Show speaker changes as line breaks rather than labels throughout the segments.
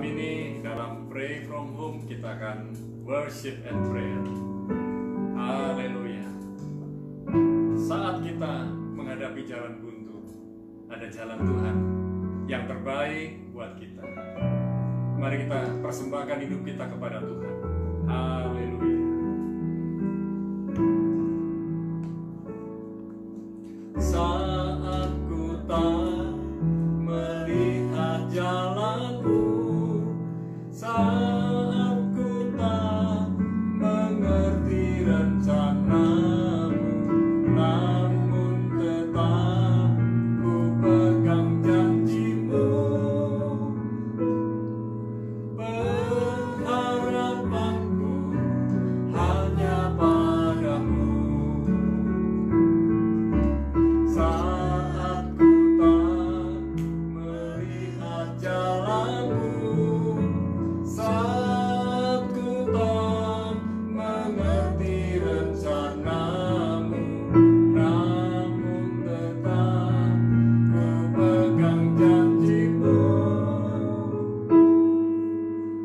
ini dalam Pray From Home kita akan worship and prayer. Haleluya. Saat kita menghadapi jalan buntu, ada jalan Tuhan yang terbaik buat kita. Mari kita persembahkan hidup kita kepada Tuhan. Haleluya. Saat ku tak melihat jalanku, saat ku tak mengerti rencanamu, namun tetap ku pegang janjimu. Pengharapanku hanya padamu. Saat ku tak melihat jalanmu, saat ku tak mengerti rencanamu, namun tetap ku pegang janjimu.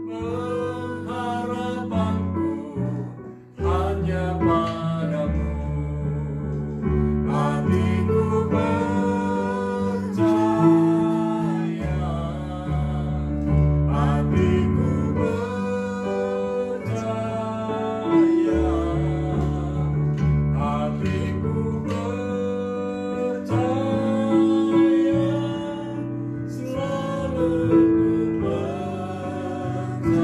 Pengharapanku hanya padamu. Hatiku percaya, hatiku percaya, hatiku percaya, selalu ku percaya.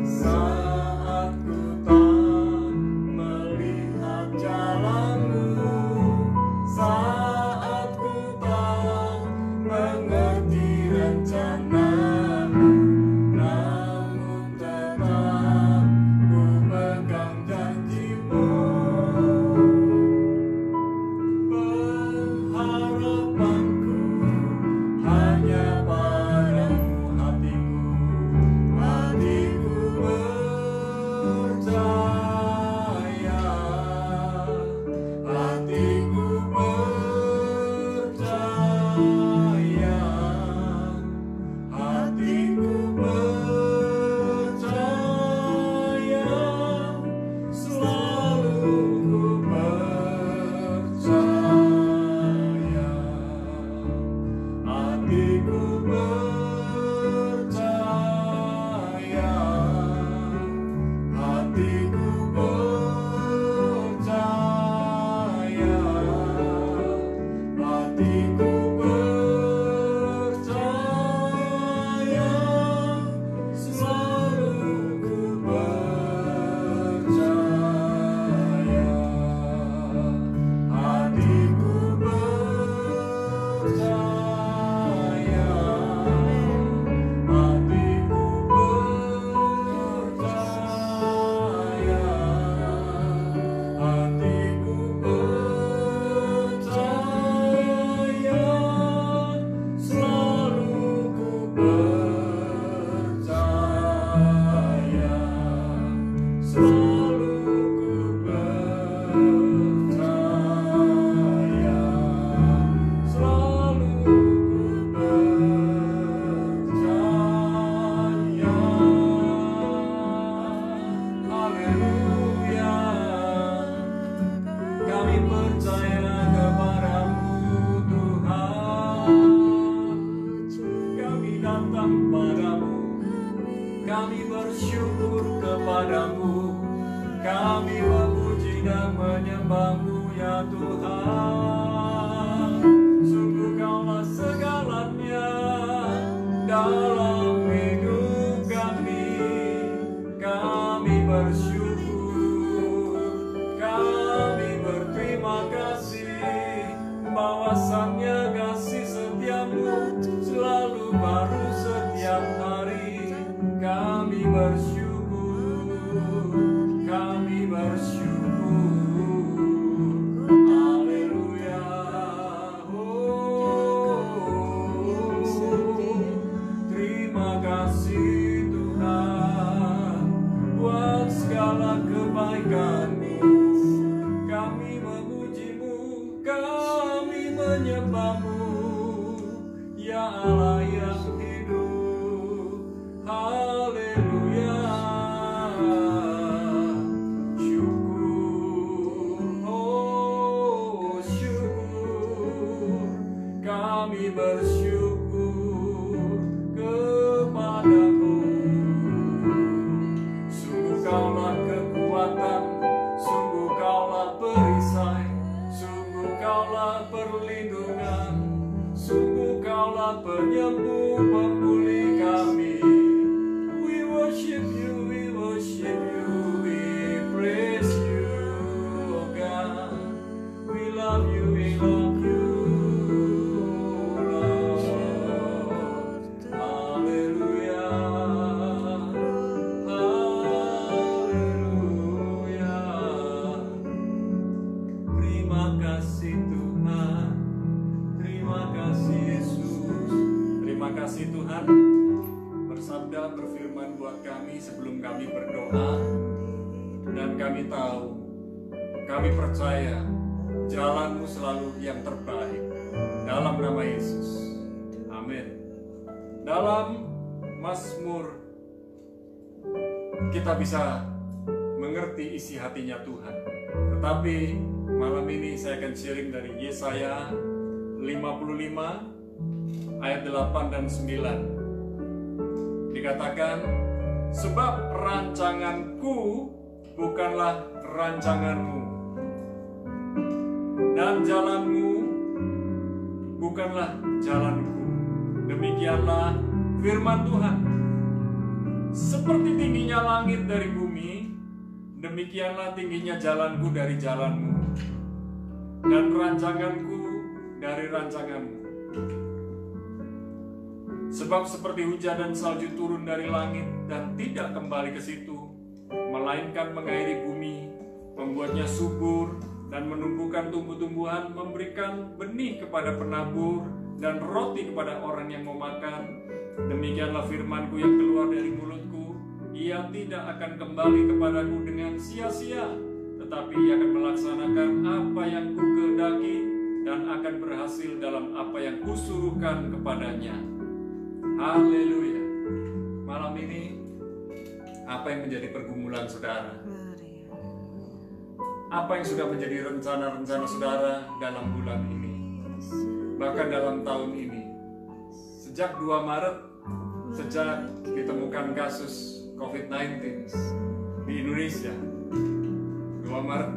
Saat ku tak melihat jalanmu, saat ku tak mengerti rencanamu, namun tetap ku pegang janjimu. Pengharapanku hanya padamu. Hatiku percaya, hatiku percaya, hatiku percaya, selalu ku percaya. Hatiku percaya, hatiku percaya, hatiku percaya, selalu ku percaya. Hatiku percaya, hatiku percaya, hatiku percaya, selalu ku percaya, selalu ku percaya, selalu ku percaya. Haleluya. Kami percaya kepadamu Tuhan. Kami datang padamu, kami bersyukur kepadamu, kami memuji dan menyembahmu ya Tuhan. Sungguh Kaulah segalanya dalam hidup kami. Kami bersyukur, kami berterima kasih, bahwasannya kasih setiamu selalu baru setiap hari. Kami bersyukur, kami bersyukur. Haleluya. Terima kasih Tuhan buat segala kebaikan-Mu. Kami memuji-Mu, penyembuh, pemulih kami. We worship you, we praise you, oh God. We love you, Lord. Haleluya, haleluya. Terima kasih Tuhan, terima kasih Yesus. Terima kasih Tuhan bersabda, berfirman buat kami sebelum kami berdoa. Dan kami tahu, kami percaya jalan-Mu selalu yang terbaik. Dalam nama Yesus, amin. Dalam Mazmur kita bisa mengerti isi hatinya Tuhan. Tetapi malam ini saya akan sharing dari Yesaya 55 ayat 8 dan 9. Dikatakan, sebab rancanganku bukanlah rancanganmu, dan jalanmu bukanlah jalanku. Demikianlah firman Tuhan. Seperti tingginya langit dari bumi, demikianlah tingginya jalanku dari jalanmu, dan rancanganku dari rancanganmu. Sebab seperti hujan dan salju turun dari langit dan tidak kembali ke situ, melainkan mengairi bumi, membuatnya subur dan menumbuhkan tumbuh-tumbuhan, memberikan benih kepada penabur dan roti kepada orang yang mau makan. Demikianlah firman-Ku yang keluar dari mulut-Ku. Ia tidak akan kembali kepadaku dengan sia-sia, tetapi ia akan melaksanakan apa yang Ku kehendaki dan akan berhasil dalam apa yang Kusuruhkan kepadanya. Haleluya. Malam ini, apa yang menjadi pergumulan saudara? Apa yang sudah menjadi rencana-rencana saudara dalam bulan ini? Bahkan dalam tahun ini. Sejak 2 Maret, sejak ditemukan kasus COVID-19 di Indonesia, 2 Maret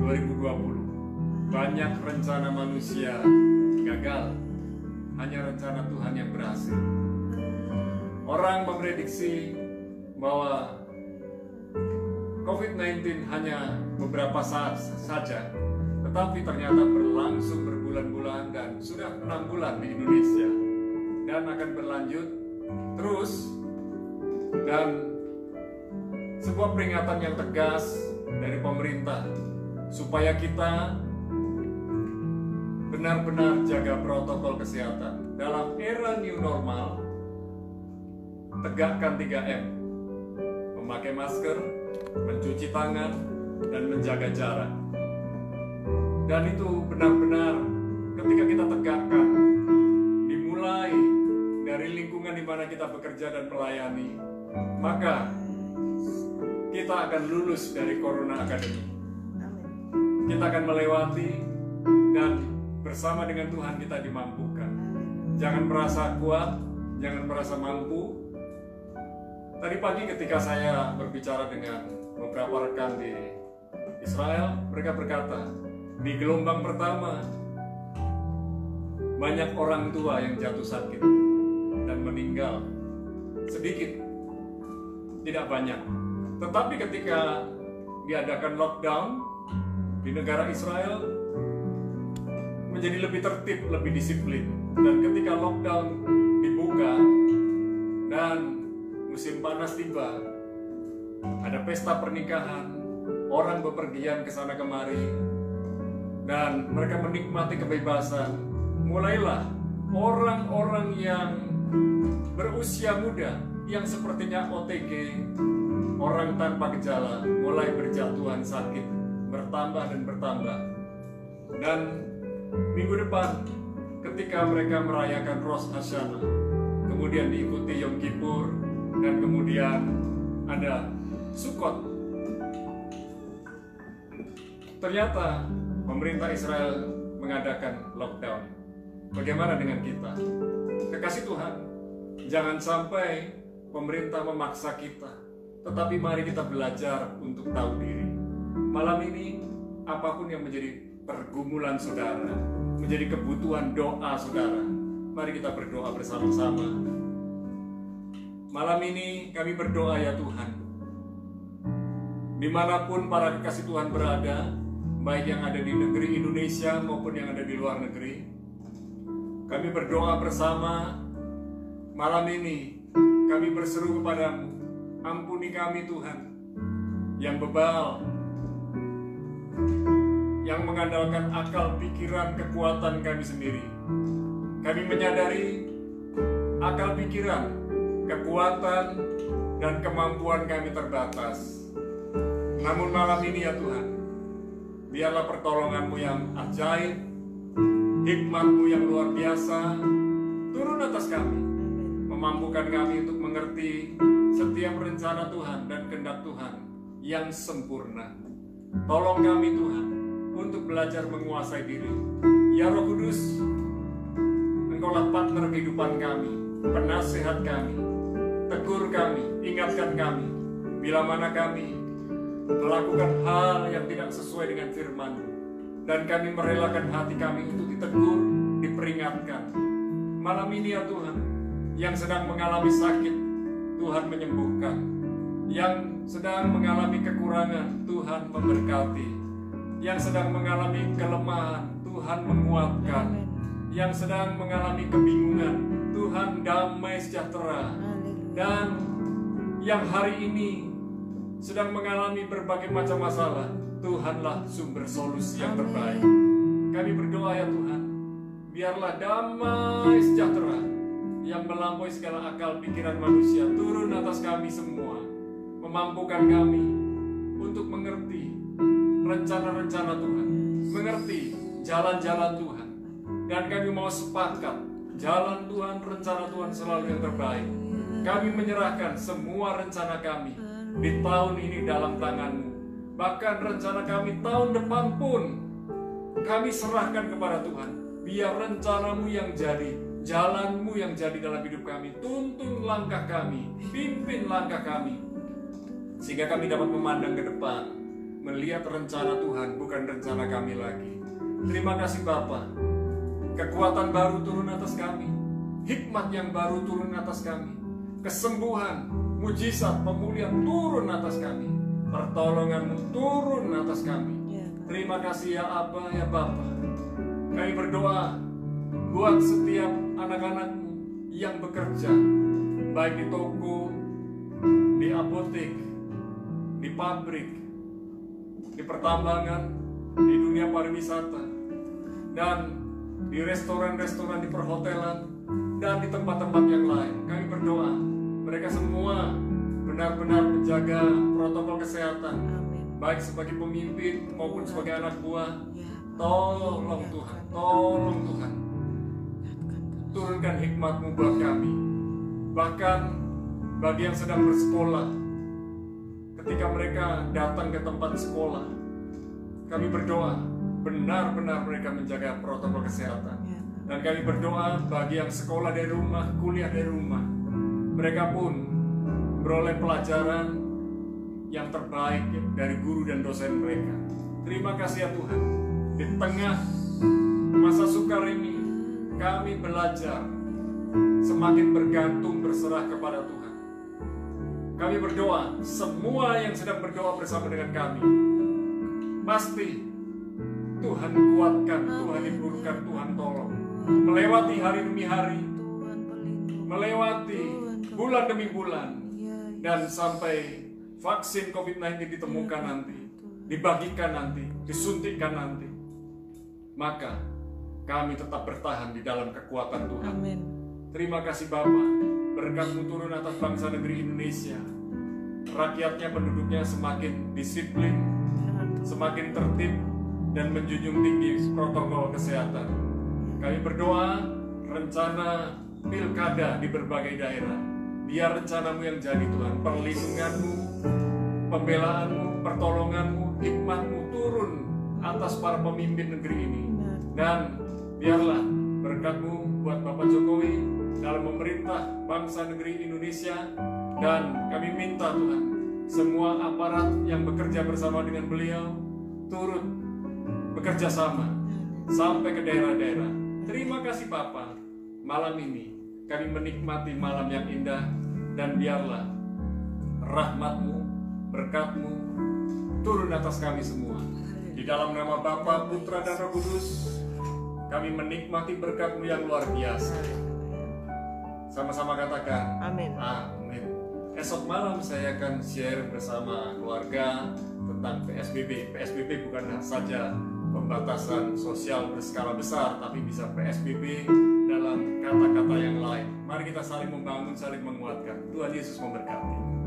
2020, banyak rencana manusia gagal. Hanya rencana Tuhan yang berhasil. Orang memprediksi bahwa COVID-19 hanya beberapa saat saja, tetapi ternyata berlangsung berbulan-bulan dan sudah 6 bulan di Indonesia dan akan berlanjut terus. Dan sebuah peringatan yang tegas dari pemerintah supaya kita benar-benar jaga protokol kesehatan dalam era new normal. Tegakkan 3M, memakai masker, mencuci tangan, dan menjaga jarak. Dan itu benar-benar ketika kita tegakkan, dimulai dari lingkungan di mana kita bekerja dan melayani, maka kita akan lulus dari Corona Academy. Kita akan melewati dan bersama dengan Tuhan kita dimampukan. Jangan merasa kuat, jangan merasa mampu. Tadi pagi ketika saya berbicara dengan beberapa rekan di Israel, mereka berkata, di gelombang pertama banyak orang tua yang jatuh sakit dan meninggal. Sedikit, tidak banyak. Tetapi ketika diadakan lockdown di negara Israel, menjadi lebih tertib, lebih disiplin. Dan ketika lockdown dibuka dan musim panas tiba, ada pesta pernikahan, orang bepergian ke sana kemari, dan mereka menikmati kebebasan. Mulailah orang-orang yang berusia muda, yang sepertinya OTG, orang tanpa gejala, mulai berjatuhan sakit, bertambah dan bertambah. Dan minggu depan, ketika mereka merayakan Rosh Hashanah, kemudian diikuti Yom Kippur, dan kemudian ada Sukkot. Ternyata pemerintah Israel mengadakan lockdown. Bagaimana dengan kita? Kekasih Tuhan, jangan sampai pemerintah memaksa kita, tetapi mari kita belajar untuk tahu diri. Malam ini, apapun yang menjadi pergumulan saudara, menjadi kebutuhan doa saudara, Mari kita berdoa bersama-sama. Malam ini kami berdoa ya Tuhan, dimanapun para kekasih Tuhan berada, baik yang ada di negeri Indonesia maupun yang ada di luar negeri, kami berdoa bersama. Malam ini kami berseru kepadamu, ampuni kami Tuhan, yang bebal, yang mengandalkan akal, pikiran, kekuatan kami sendiri. Kami menyadari akal pikiran, kekuatan, dan kemampuan kami terbatas. Namun malam ini ya Tuhan, biarlah pertolongan-Mu yang ajaib, hikmat-Mu yang luar biasa turun atas kami, memampukan kami untuk mengerti setiap rencana Tuhan dan kehendak Tuhan yang sempurna. Tolong kami Tuhan untuk belajar menguasai diri. Ya Roh Kudus, Engkaulah partner kehidupan kami, penasehat kami, tegur kami, ingatkan kami bila mana kami melakukan hal yang tidak sesuai dengan firman-Mu, dan kami merelakan hati kami untuk ditegur, diperingatkan. Malam ini ya Tuhan, yang sedang mengalami sakit, Tuhan menyembuhkan. Yang sedang mengalami kekurangan, Tuhan memberkati. Yang sedang mengalami kelemahan, Tuhan menguatkan. Yang sedang mengalami kebingungan, Tuhan damai sejahtera. Dan yang hari ini sedang mengalami berbagai macam masalah, Tuhanlah sumber solusi yang terbaik. Kami berdoa ya Tuhan, biarlah damai sejahtera yang melampaui segala akal pikiran manusia turun atas kami semua, memampukan kami untuk mengerti rencana-rencana Tuhan, mengerti jalan-jalan Tuhan. Dan kami mau sepakat, jalan Tuhan, rencana Tuhan selalu yang terbaik. Kami menyerahkan semua rencana kami di tahun ini dalam tangan-Mu. Bahkan rencana kami tahun depan pun kami serahkan kepada Tuhan. Biar rencana-Mu yang jadi, jalan-Mu yang jadi dalam hidup kami. Tuntun langkah kami, pimpin langkah kami, sehingga kami dapat memandang ke depan, melihat rencana Tuhan, bukan rencana kami lagi. Terima kasih Bapa. Kekuatan baru turun atas kami, hikmat yang baru turun atas kami, kesembuhan, mujizat, pemulihan turun atas kami, pertolongan-Mu turun atas kami. Terima kasih ya Abba, ya Bapa. Kami berdoa buat setiap anak-anak-Mu yang bekerja, baik di toko, di apotek, di pabrik, di pertambangan, di dunia pariwisata, dan di restoran-restoran, di perhotelan, dan di tempat-tempat yang lain. Kami berdoa mereka semua benar-benar menjaga protokol kesehatan, baik sebagai pemimpin maupun sebagai anak buah. Tolong Tuhan, tolong Tuhan, turunkan hikmat-Mu buat kami. Bahkan bagi yang sedang bersekolah, ketika mereka datang ke tempat sekolah, kami berdoa benar-benar mereka menjaga protokol kesehatan. Dan kami berdoa bagi yang sekolah dari rumah, kuliah dari rumah, mereka pun beroleh pelajaran yang terbaik dari guru dan dosen mereka. Terima kasih ya Tuhan. Di tengah masa sukar ini, kami belajar semakin bergantung, berserah kepada Tuhan. Kami berdoa, semua yang sedang berdoa bersama dengan kami, pasti Tuhan kuatkan, Tuhan hidupkan, Tuhan tolong. Melewati hari demi hari, melewati bulan demi bulan, dan sampai vaksin COVID-19 ditemukan nanti, dibagikan nanti, disuntikkan nanti, maka kami tetap bertahan di dalam kekuatan Tuhan. Amin. Terima kasih Bapa, berkat-Mu turun atas bangsa negeri Indonesia. Rakyatnya, penduduknya semakin disiplin, semakin tertib, dan menjunjung tinggi protokol kesehatan. Kami berdoa rencana pilkada di berbagai daerah, biar rencana-Mu yang jadi Tuhan, perlindungan-Mu, pembelaan-Mu, pertolongan-Mu, hikmat-Mu turun atas para pemimpin negeri ini. Dan biarlah berkat-Mu buat Bapak Jokowi dalam memerintah bangsa negeri Indonesia. Dan kami minta Tuhan, semua aparat yang bekerja bersama dengan beliau turut bekerja sama sampai ke daerah-daerah. Terima kasih Bapa. malam ini kami menikmati malam yang indah, dan biarlah rahmat-Mu, berkat-Mu turun atas kami semua. Di dalam nama Bapa, Putra, dan Roh Kudus, kami menikmati berkat-Mu yang luar biasa. Sama-sama katakan
Amin.
Amin. Esok malam saya akan share bersama keluarga tentang PSBB. PSBB bukan saja pembatasan sosial berskala besar, tapi bisa PSBB dalam kata-kata yang lain. Mari kita saling membangun, saling menguatkan. Tuhan Yesus memberkati.